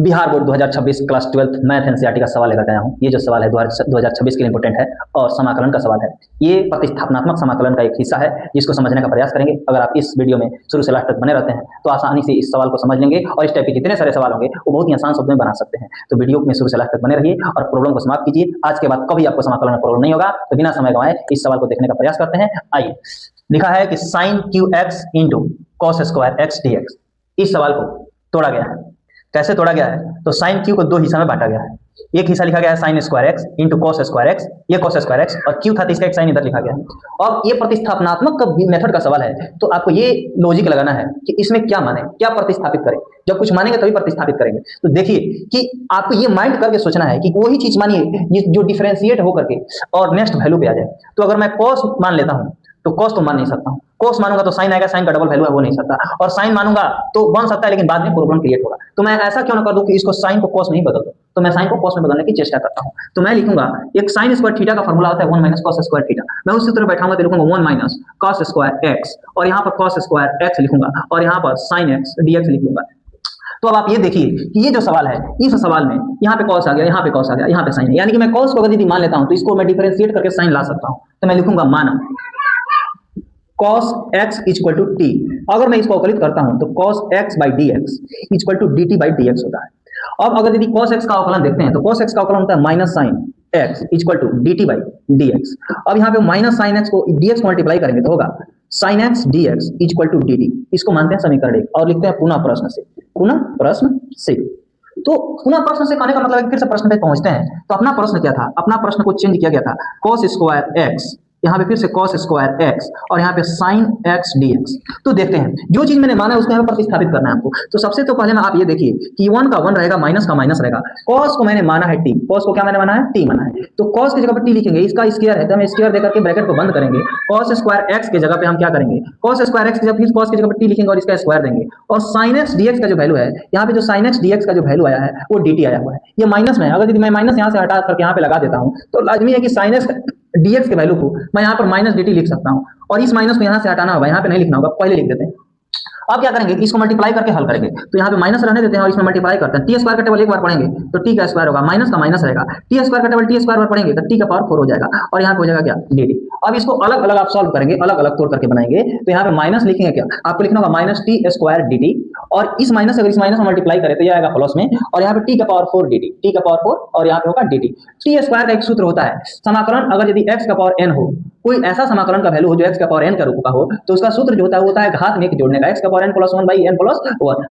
Bihar board 2026 class 12 math NCERT का सवाल लेकर आया हूँ। ये जो सवाल है 2026 के लिए इंपोर्टेंट है और समाकलन का सवाल है। ये प्रतिस्थापनात्मक समाकलन का एक हिस्सा है जिसको समझने का प्रयास करेंगे। अगर आप इस वीडियो में शुरू से लास्ट तक बने रहते हैं तो आसानी से इस सवाल को समझ लेंगे और इस टाइप के जितने सारे सवाल होंगे वो बहुत ही आसान शब्दों में बना सकते हैं। तो वीडियो में शुरू से लास्ट तक बने रहिए और प्रॉब्लम को समाप्त कीजिए। आज के बाद कभी आपको समाकलन में प्रॉब्लम नहीं होगा। तो बिना समय गंवाए इस सवाल को देखने का प्रयास करते हैं। आइए, लिखा है कि sine cube x into cos square x d x. इस सवाल को तोड़ा गया है। कैसे तोड़ा गया है? तो साइन क्यू को दो हिस्सा में बांटा गया है। एक हिस्सा लिखा गया है sine square x into cos square x, ये कॉस स्क्वायर एक्स, और क्यू था तो इसका एक साइन इधर लिखा गया है। और ये प्रतिस्थापनात्मक मेथड का सवाल है तो आपको ये लॉजिक लगाना है कि इसमें क्या माने, क्या प्रतिस्थापित करें। जब कुछ मानेंगे तभी प्रतिस्थापित करेंगे। तो देखिए कि आपको ये माइंड करके सोचना है कि वही चीज मानिए जो डिफरेंशिएट होकर के और नेक्स्ट वैल्यू पे आ जाए। तो अगर मैं कॉस मान लेता हूं तो कॉस तो मान नहीं सकता हूं, कॉस मानूंगा तो साइन आएगा, साइन का डबल वैल्यू है वो नहीं सकता, और साइन मानूंगा तो बन सकता है लेकिन बाद में प्रॉब्लम क्रिएट होगा। तो मैं ऐसा क्यों ना कर दूं कि इसको साइन को कॉस नहीं बदल दूं। तो मैं साइन को कॉस में बदलने की चेष्टा करता हूं। तो मैं लिखूंगा एक साइन स्क्वायर थीटा का फार्मूला होता है 1 माइनस कॉस स्क्वायर थीटा। मैं उसी तरह बैठाऊंगा तो लिखूंगा 1 माइनस कॉस स्क्वायर एक्स, और यहां पर कॉस स्क्वायर एक्स लिखूंगा और यहां पर साइन एक्स डीएक्स लिख लूंगा। तो अब आप ये देखिए कि ये जो सवाल है, इस सवाल में यहाँ पे कॉस आ गया, यहाँ पे कॉस आ गया, यहाँ पे साइन है, यानी कि मैं कॉस को अगर यदि मान लेता हूं तो इसको मैं डिफरेंशिएट करके साइन ला सकता हूं। तो मैं लिखूंगा माना cos x equal to t. अगर मैं इसको अवकलित करता हूं तो cos x by d x equal to d t by d x होता है। अब अगर यदि cos x का अवकलन देखते हैं तो cos x का अवकलन होता है minus sine x equal to d t by d x. अब यहाँ पे माइनस साइन x को डी एक्स मल्टीप्लाई करेंगे तो होगा sine x d x equal to d t. इसको मानते हैं समीकरण एक और लिखते हैं पुनः प्रश्न से। पुनः प्रश्न से, तो पुनः प्रश्न से कहने का मतलब है फिर से प्रश्न पे पहुंचते हैं। तो अपना प्रश्न क्या था? अपना प्रश्न को चेंज किया गया था cos स्क्वायर एक्स, यहाँ पे फिर से cos स्क्वायर x और यहाँ पे sin x dx। तो देखते हैं जो चीज मैंने माना है उसको यहाँ पे प्रतिस्थापित करना है आपको। तो सबसे तो पहले ना आप ये देखिए कि 1 का 1 रहेगा, माइनस का माइनस रहेगा। cos को मैंने माना है t, cos को क्या मैंने माना है? t माना है। तो cos की जगह पर t लिखेंगे, इसका स्क्वायर है तो हम स्क्वायर देकर के ब्रैकेट को बंद करेंगे। cos स्क्वायर x की जगह पे हम क्या करेंगे? cos स्क्वायर x की जगह फिर cos की जगह पर t लिखेंगे और इसका स्क्वायर देंगे। और sin x dx का जो वैल्यू है, यहाँ पे जो sin x dx का जो वैल्यू आया है वो dt आया हुआ है। ये माइनस में है, अगर यदि मैं माइनस यहाँ से हटा करके यहाँ पे लगा देता हूँ तो लाजमी है कि sin x dx के वैल्यू को मैं यहाँ पर माइनस dt लिख सकता हूँ, और इस माइनस को यहाँ से हटाना होगा, यहाँ पे नहीं लिखना होगा, पहले लिख देते हैं। अब क्या करेंगे? इसको मल्टीप्लाई करके हल करेंगे। तो यहाँ पे माइनस रहने देते हैं और इसमें मल्टीप्लाई करते हैं। टी स्क्वायर का टेबल एक बार पढ़ेंगे तो टी का स्क्वायर होगा, माइनस का माइनस रहेगा, टी स्क्वायर का टेबल टी स्क्वायर बार पढ़ेंगे तो टी का पावर 4 हो जाएगा, और यहाँ पे हो जाएगा क्या? dt। अब इसको अलग अलग आप सॉल्व करेंगे, अलग अलग तोड़ करके बनाएंगे। तो यहाँ पे माइनस लिखेंगे, क्या आपको लिखना होगा? माइनस टी स्क्वायर dt, और इस माइनस अगर इस माइनस में मल्टीप्लाई करें तो यह आएगा प्लस में, और यहाँ पे टी का पावर 4 dt, टी का पावर 4 और यहाँ पे होगा dt। टी स्क्वायर का एक सूत्र होता है समाकलन, अगर यदि x का पावर n हो, कोई ऐसा समाकलन का वैल्यू हो जो x का पावर n का रूप का हो, तो उसका सूत्र जो होता है वो होता है घात में एक जोड़ने का, x का power n plus 1 by n plus 1।